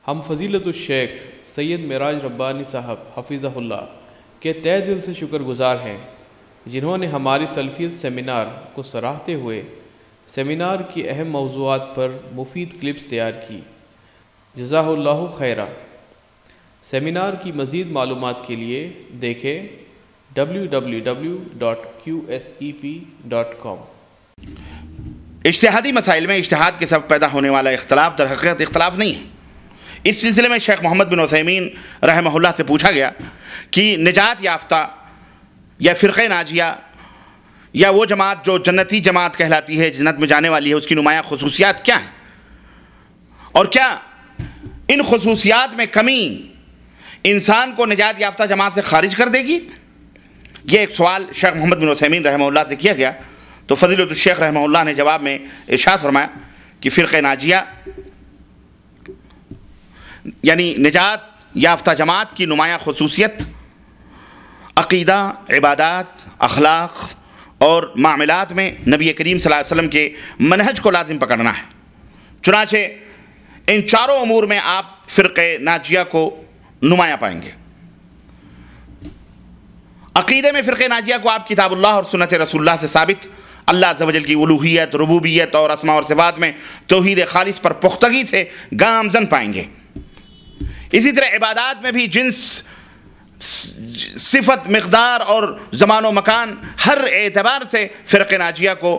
ہم فضیلت الشیخ سید معراج ربانی صاحب حفظہ اللہ کے تہہ دل سے شکر گزار ہیں، جنہوں نے ہماری سلفیت سیمینار کو سراہتے ہوئے سیمینار کی اہم موضوعات پر مفید کلپس تیار کی۔ جزاہ اللہ خیرہ۔ سیمینار کی مزید معلومات کے لیے دیکھیں www.qsep.com۔ اجتہادی مسائل میں اجتہاد کے سبب پیدا ہونے والا اختلاف در حقیقت اختلاف نہیں ہے۔ اس سلسلے میں شیخ محمد بن عثیمین رحمہ اللہ سے پوچھا گیا کہ نجات یافتہ یا فرقہ ناجیہ یا وہ جماعت جو جنتی جماعت کہلاتی ہے، جنت میں جانے والی ہے، اس کی نمایاں خصوصیات کیا ہیں، اور کیا ان خصوصیات میں کمی انسان کو نجات یافتہ جماعت سے خارج کر دے گی؟ یہ ایک سوال شیخ محمد بن عثیمین رحمہ اللہ سے کیا گیا تو فضیلت الشیخ رحمہ اللہ نے جواب میں ارشاد فرمایا کہ فرقہ ناجیہ یعنی نجات یافتہ جماعت کی نمایاں خصوصیت عقیدہ، عبادات، اخلاق اور معاملات میں نبی کریم صلی اللہ علیہ وسلم کے منہج کو لازم پکڑنا ہے۔ چنانچہ ان چاروں امور میں آپ فرقہ ناجیہ کو نمایاں پائیں گے۔ عقیدے میں فرقہ ناجیہ کو آپ کتاب اللہ اور سنت رسول اللہ سے ثابت اللہ عز و جل کی الوہیت، ربوبیت اور اسماء اور صفات میں توحید خالص پر پختگی سے گامزن پائیں گے۔ اسی طرح عبادات میں بھی جنس، صفت، مقدار اور زمان و مکان ہر اعتبار سے فرقہ ناجیہ کو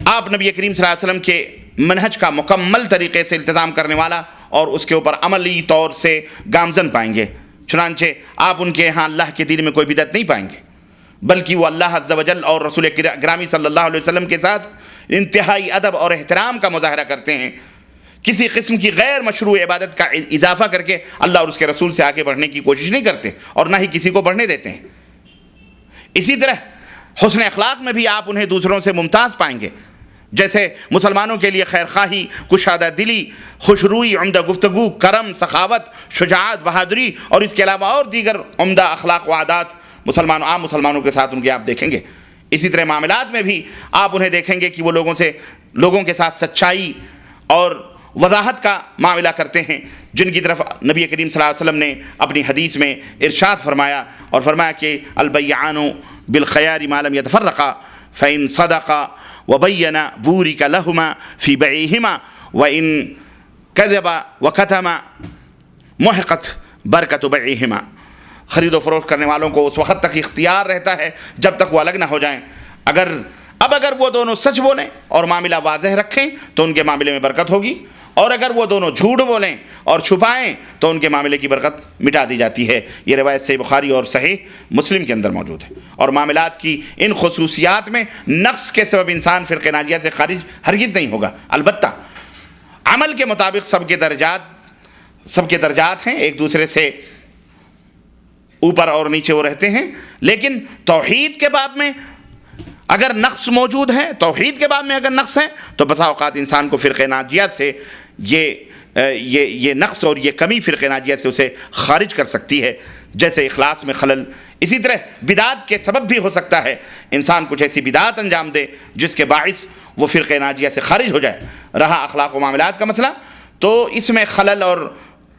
آپ نبی کریم صلی اللہ علیہ وسلم کے منہج کا مکمل طریقے سے التزام کرنے والا اور اس کے اوپر عملی طور سے گامزن پائیں گے۔ چنانچہ آپ ان کے ہاں اللہ کے دین میں کوئی بدعت نہیں پائیں گے، بلکہ وہ اللہ عز و جل اور رسول گرامی صلی اللہ علیہ وسلم کے ساتھ انتہائی ادب اور احترام کا مظاہرہ کرتے ہیں۔ کسی قسم کی غیر مشروع عبادت کا اضافہ کر کے اللہ اور اس کے رسول سے آگے بڑھنے کی کوشش نہیں کرتے اور نہ ہی کسی کو بڑھنے دیتے ہیں۔ اسی طرح حسن اخلاق میں بھی آپ انہیں دوسروں سے ممتاز پائیں گے، جیسے مسلمانوں کے لیے خیر خواہی، کشادہ دلی، خوشروئی، عمدہ گفتگو، کرم، سخاوت، شجاعت، بہادری اور اس کے علاوہ اور دیگر عمدہ اخلاق و عادات عام مسلمانوں کے ساتھ ان کے آپ دیکھیں گے۔ اسی طرح معاملات میں بھی آپ انہیں دیکھیں گے کہ وہ لوگوں کے ساتھ سچائی اور وضاحت کا معاملہ کرتے ہیں، جن کی طرف نبی کریم صلی اللہ علیہ وسلم نے اپنی حدیث میں ارشاد فرمایا اور فرمایا کہ البیعان بالخیار ما لم يتفرقا فإن صدقا وبین بورک لہما فی بیعہما وإن کذبا وکتما محقت برکت بیعہما۔ خرید و فروخت کرنے والوں کو اس وقت تک اختیار رہتا ہے جب تک وہ الگ نہ ہو جائیں۔ اگر وہ دونوں سچ بولیں اور معاملہ واضح رکھیں تو ان کے معاملے میں برکت ہوگی، اور اگر وہ دونوں جھوٹ بولیں اور چھپائیں تو ان کے معاملے کی برکت مٹا دی جاتی ہے۔ یہ روایت صحیح بخاری اور صحیح مسلم کے اندر موجود ہے۔ اور معاملات کی ان خصوصیات میں نقص کے سبب انسان فرقہ ناجیہ سے خارج ہرگز نہیں ہوگا۔ البتہ عمل کے مطابق سب کے درجات ہیں، ایک دوسرے سے اوپر اور نیچے وہ رہتے ہیں، لیکن توحید کے باب میں اگر نقص موجود ہے، توحید کے باب میں اگر نقص ہے تو بسا اوقات انسان کو فرقہ ناجیہ سے یہ نقص اور یہ کمی فرقہ ناجیہ سے اسے خارج کر سکتی ہے، جیسے اخلاص میں خلل۔ اسی طرح بدعات کے سبب بھی ہو سکتا ہے انسان کچھ ایسی بدعات انجام دے جس کے باعث وہ فرقہ ناجیہ سے خارج ہو جائے۔ رہا اخلاق و معاملات کا مسئلہ تو اس میں خلل اور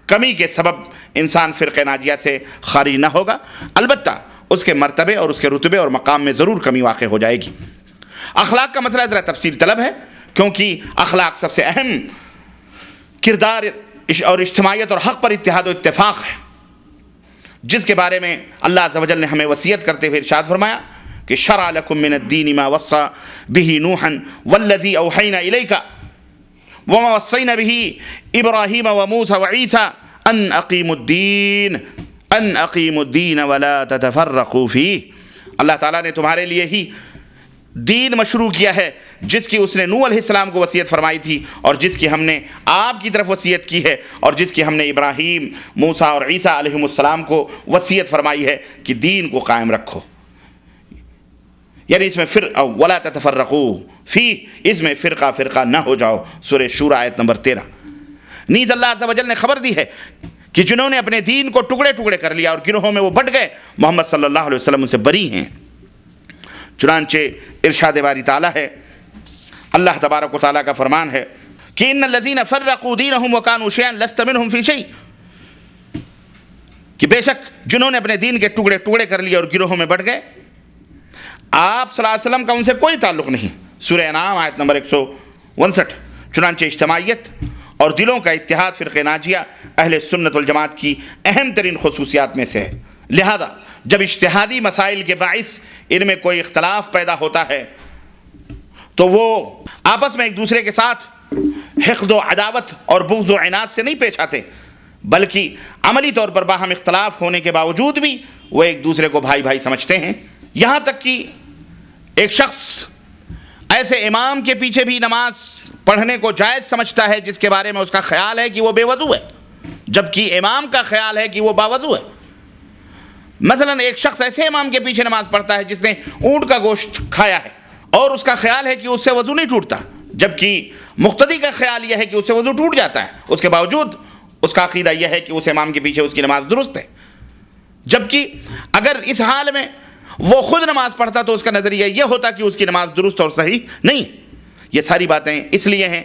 کمی کے سبب انسان فرقہ ناجیہ سے خارج نہ ہوگا، البتہ اس کے مرتبے اور اس کے رتبے اور مقام میں ضرور کمی واقع ہو جائے گی۔ اخلاق کا مسئلہ ذرا تفصیل طلب ہے، کیونکہ اخلاق سب سے اہم کردار اور اجتماعیت اور حق پر اتحاد و اتفاق ہے، جس کے بارے میں اللہ عز و جل نے ہمیں وصیت کرتے ہوئے ارشاد فرمایا کہ شرع لکم من الدین ما وصى به نوحا والذی اوحینا الیک وما وصینا به ابراہیم وموسى وعیسى ان اقیموا الدین ولا تتفرقوا فیہ۔ اللہ تعالیٰ نے تمہارے لیے ہی دین مشروع کیا ہے جس کی اس نے نوح علیہ السلام کو وصیت فرمائی تھی، اور جس کی ہم نے آپ کی طرف وصیت کی ہے، اور جس کی ہم نے ابراہیم، موسیٰ اور عیسیٰ علیہ السلام کو وصیت فرمائی ہے کہ دین کو قائم رکھو۔ یعنی اس میں ولا تتفرقوا فیہ، اس میں فرقہ نہ ہو جاؤ۔ سورہ شورى آیت نمبر 13۔ نیز اللہ عز و جل نے خبر دی ہے کہ جنہوں نے اپنے دین کو ٹکڑے ٹکڑے کر لیا اور گروہوں میں وہ بٹ گئے، محمد صلی اللہ علیہ وسلم ان سے بری ہیں۔ چنانچہ ارشاد باری تعالیٰ ہے، اللہ تبارک و تعالیٰ کا فرمان ہے کہ ان الذین فرقوا دینہم وکانوا شیئا لست منہم فی شیء، کہ بے شک جنہوں نے اپنے دین کے ٹکڑے ٹکڑے کر لیے اور گروہوں میں بٹ گئے، آپ صلی اللہ علیہ وسلم کا ان سے کوئی تعلق نہیں۔ سورہ انعام آیت نمبر 159۔ چنانچہ اجتماعیت اور دلوں کا اتحاد فرقہ ناجیہ اہل سنت والجماعت کی اہم ترین خصوصیات میں سے ہے۔ لہذا جب اجتہادی مسائل کے باعث ان میں کوئی اختلاف پیدا ہوتا ہے تو وہ آپس میں ایک دوسرے کے ساتھ حقد و عداوت اور بغض و عناد سے نہیں پیش آتے، بلکہ عملی طور پر باہم اختلاف ہونے کے باوجود بھی وہ ایک دوسرے کو بھائی بھائی سمجھتے ہیں۔ یہاں تک کہ ایک شخص ایسے امام کے پیچھے بھی نماز پڑھنے کو جائز سمجھتا ہے جس کے بارے میں اس کا خیال ہے کہ وہ بے وضو ہے، جبکہ امام کا خیال ہے کہ وہ باوضو ہے۔ مثلا ایک شخص ایسے امام کے پیچھے نماز پڑھتا ہے جس نے اونٹ کا گوشت کھایا ہے اور اس کا خیال ہے کہ اس سے وضو نہیں ٹوٹتا، جبکہ مقتدی کا خیال یہ ہے کہ اس سے وضو ٹوٹ جاتا ہے، اس کے باوجود اس کا عقیدہ یہ ہے کہ اس امام کے پیچھے اس کی نماز درست ہے۔ جبکہ اگر اس حال میں وہ خود نماز پڑھتا تو اس کا نظریہ یہ ہوتا کہ اس کی نماز درست اور صحیح نہیں ہے۔ یہ ساری باتیں اس لیے ہیں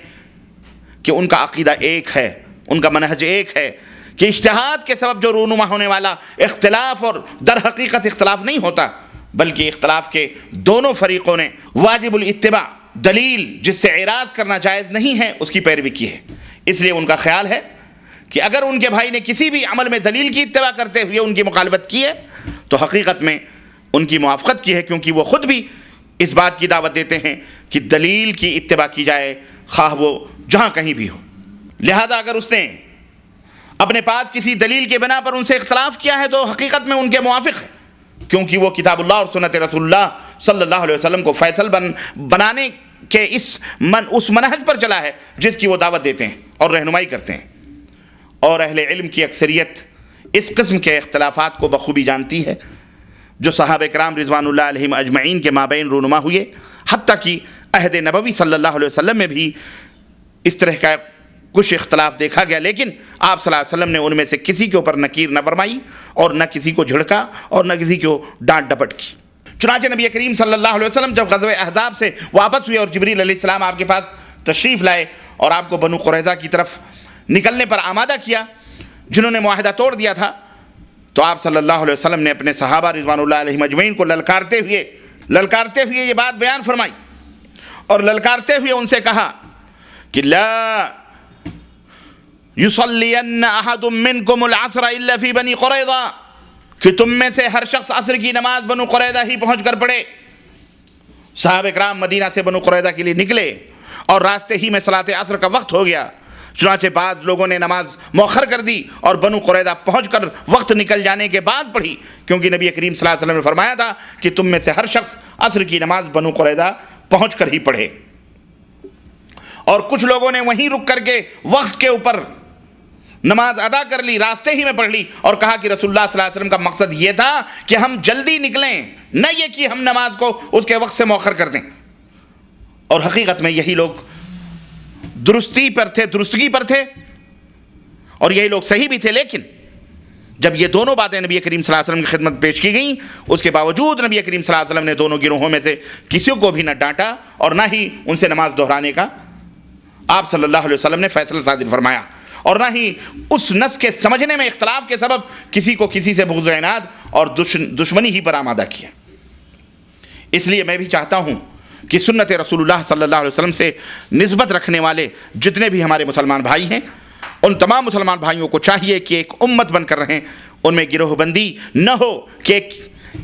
کہ ان کا عقیدہ ایک ہے، ان کا منہج ایک ہے کہ اجتہاد کے سبب جو رونما ہونے والا اختلاف اور در حقیقت اختلاف نہیں ہوتا، بلکہ اختلاف کے دونوں فریقوں نے واجب الاتباع دلیل جس سے اعراض کرنا جائز نہیں ہے اس کی پیروی کی ہے۔ اس لیے ان کا خیال ہے کہ اگر ان کے بھائی نے کسی بھی عمل میں دلیل کی اتباع کرتے ہوئے ان کی مخالفت کی ہے تو حقیقت میں ان کی موافقت کی ہے، کیونکہ وہ خود بھی اس بات کی دعوت دیتے ہیں کہ دلیل کی اتباع کی جائے، خواہ وہ جہاں کہیں بھی ہو۔ لہذا اگر اس نے اپنے پاس کسی دلیل کے بنا پر ان سے اختلاف کیا ہے تو حقیقت میں ان کے موافق ہے، کیونکہ وہ کتاب اللہ اور سنت رسول اللہ صلی اللہ علیہ وسلم کو فیصل بنانے کے اس منہج پر چلا ہے جس کی وہ دعوت دیتے ہیں اور رہنمائی کرتے ہیں۔ اور اہل علم کی اکثریت اس قسم کے اختلافات کو بخوبی جانتی ہے جو صحابہ کرام رضوان اللہ علیہم اجمعین کے مابین رونما ہوئے، حتیٰ کہ عہد نبوی صلی اللہ علیہ وسلم میں بھی اس طرح کا کچھ اختلاف دیکھا گیا، لیکن آپ صلی اللہ علیہ وسلم نے ان میں سے کسی کے اوپر نکیر نہ فرمائی اور نہ کسی کو جھڑکا اور نہ کسی کو ڈانٹ ڈپٹ کی۔ چنانچہ نبی کریم صلی اللہ علیہ وسلم جب غزوہ احزاب سے واپس ہوئے اور جبریل علیہ السلام آپ کے پاس تشریف لائے اور آپ کو بنو قریظہ کی طرف نکلنے پر آمادہ کیا جنہوں نے معاہدہ توڑ دیا تھا، تو آپ صلی اللہ علیہ وسلم نے اپنے صحابہ رضوان اللہ علیہم اجمعین کو للکارتے ہوئے یہ بات بیان فرمائی اور للکارتے ہوئے ان سے کہا کہ لا یصلین احد منکم العصر الا فی بنی قریظہ، کہ تم میں سے ہر شخص عصر کی نماز بنو قریظہ ہی پہنچ کر پڑھے۔ صحابہ کرام مدینہ سے بنو قریظہ کے لیے نکلے اور راستے ہی میں صلاۃ عصر کا وقت ہو گیا، چنانچہ بعض لوگوں نے نماز مؤخر کر دی اور بنو قریظہ پہنچ کر وقت نکل جانے کے بعد پڑھی، کیونکہ نبی کریم صلی اللہ علیہ وسلم نے فرمایا تھا کہ تم میں سے ہر شخص عصر کی نماز بنو قریظہ پہنچ کر ہی پڑھے۔ اور کچھ لوگوں نے وہیں رک کر کے وقت کے اوپر نماز ادا کر لی، راستے ہی میں پڑھ لی اور کہا کہ رسول اللہ صلی اللہ علیہ وسلم کا مقصد یہ تھا کہ ہم جلدی نکلیں، نہ یہ کہ ہم نماز کو اس کے وقت سے مؤخر کر دیں۔ اور حقیقت میں یہی لوگ درستگی پر تھے اور یہی لوگ صحیح بھی تھے، لیکن جب یہ دونوں باتیں نبی کریم صلی اللہ علیہ وسلم کی خدمت پیش کی گئیں اس کے باوجود نبی کریم صلی اللہ علیہ وسلم نے دونوں گروہوں میں سے کسی کو بھی نہ ڈانٹا اور نہ ہی ان سے نماز دہرانے کا آپ صلی اللہ علیہ وسلم نے فیصلہ صادر فرمایا، اور نہ ہی اس نص کے سمجھنے میں اختلاف کے سبب کسی کو کسی سے بغض و عناد اور دشمنی ہی پر آمادہ کیا۔ اس لیے میں بھی چاہتا ہوں کہ سنت رسول اللہ صلی اللہ علیہ وسلم سے نسبت رکھنے والے جتنے بھی ہمارے مسلمان بھائی ہیں ان تمام مسلمان بھائیوں کو چاہیے کہ ایک امت بن کر رہیں، ان میں گروہ بندی نہ ہو کہ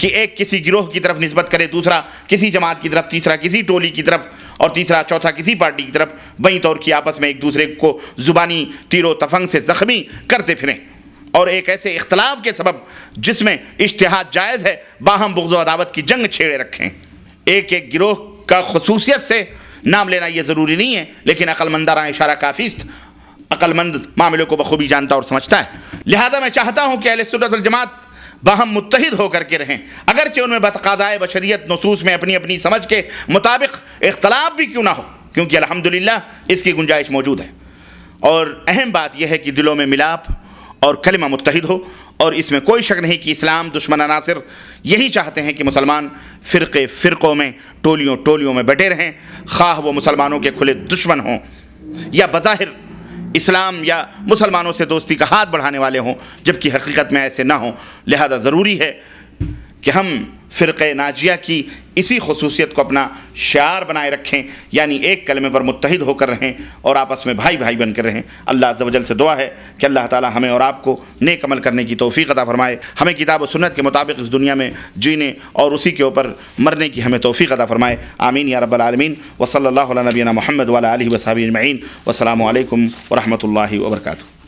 ایک کسی گروہ کی طرف نسبت کرے، دوسرا کسی جماعت کی طرف، تیسرا کسی ٹولی کی طرف اور تیسرا چوتھا کسی پارٹی کی طرف، بیں طور کی آپس میں ایک دوسرے کو زبانی تیر و تفنگ سے زخمی کرتے پھریں اور ایک ایسے اختلاف کے سبب جس میں اجتہاد جائز ہے باہم بغض و عداوت کی جنگ چھیڑے رکھیں۔ ایک گروہ کا خصوصیت سے نام لینا یہ ضروری نہیں ہے، لیکن عقل مندانہ اشارہ کافی است، عقل مند معاملے کو بخوبی جانتا اور سمجھتا ہے۔ لہذا میں چاہتا ہوں کہ اہل سنت والجماعت باہم متحد ہو کر کے رہیں، اگرچہ ان میں بتقاضائے بشریت نصوص میں اپنی اپنی سمجھ کے مطابق اختلاف بھی کیوں نہ ہو، کیونکہ الحمدللہ اس کی گنجائش موجود ہے۔ اور اہم بات یہ ہے کہ دلوں میں ملاپ اور کلمہ متحد ہو، اور اس میں کوئی شک نہیں کہ اسلام دشمن عناصر یہی چاہتے ہیں کہ مسلمان فرقوں میں ٹولیوں میں بٹے رہیں، خواہ وہ مسلمانوں کے کھلے دشمن ہوں یا بظاہر اسلام یا مسلمانوں سے دوستی کا ہاتھ بڑھانے والے ہوں، جبکہ حقیقت میں ایسے نہ ہوں۔ لہذا ضروری ہے کہ ہم فرقہ ناجیہ کی اسی خصوصیت کو اپنا شعار بنائے رکھیں، یعنی ایک کلمے پر متحد ہو کر رہیں اور آپس میں بھائی بھائی بن کر رہیں۔ اللہ عز و جل سے دعا ہے کہ اللہ تعالی ہمیں اور آپ کو نیک عمل کرنے کی توفیق عطا فرمائے، ہمیں کتاب و سنت کے مطابق اس دنیا میں جینے اور اسی کے اوپر مرنے کی ہمیں توفیق عطا فرمائے۔ آمین یا رب العالمین۔ وصلی اللہ علی نبینا محمد وعلی آلہ وصحبہ اجمعین۔ والسلام علیکم ورحمۃ اللہ وبرکاتہ۔